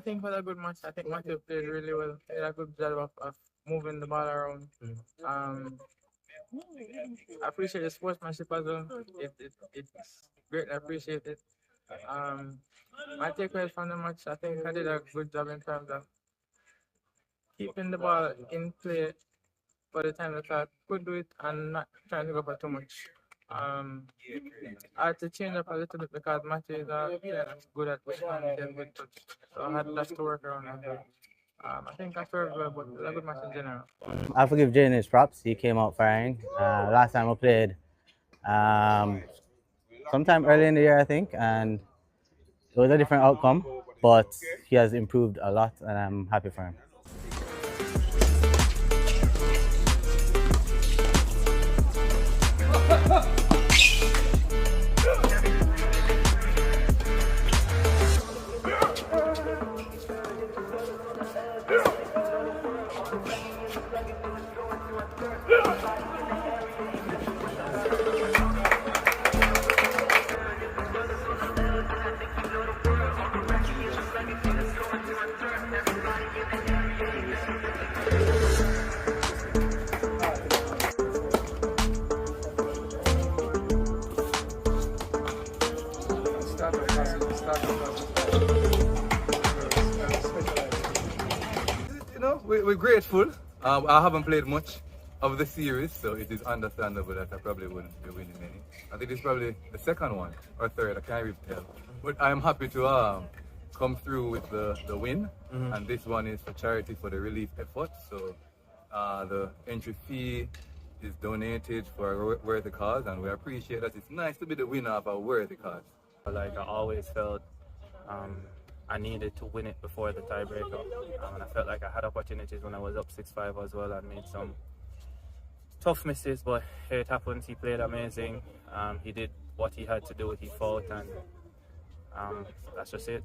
think it was a good match. I think Matthew played really well. He had a good job of moving the ball around. I appreciate the sportsmanship as well. It's greatly appreciated. Um, my takeaways from the match, I think I did a good job in terms of keeping the ball in play for the time that I could do it and not trying to go for too much. I had to change up a little bit because Matthew is good at pushing and getting good touch. So I had lots to work around. I think I served well, but it was a good match in general. I have to give Jaden his props. He came out firing. Last time we played, um, sometime early in the year, I think, and it was a different outcome, but he has improved a lot, and I'm happy for him. You know, we're grateful. I haven't played much of the series, so it is understandable that I probably wouldn't be winning many. I think it's probably the second one or third, I can't really tell. But I'm happy to come through with the win, and this one is for charity for the relief effort. So the entry fee is donated for a worthy cause, and we appreciate that. It's nice to be the winner of a worthy cause. Like I always felt I needed to win it before the tiebreaker, and I felt like I had opportunities when I was up 6-5 as well. I made some tough misses, but here it happens. He played amazing. He did what he had to do. He fought, and that's just it.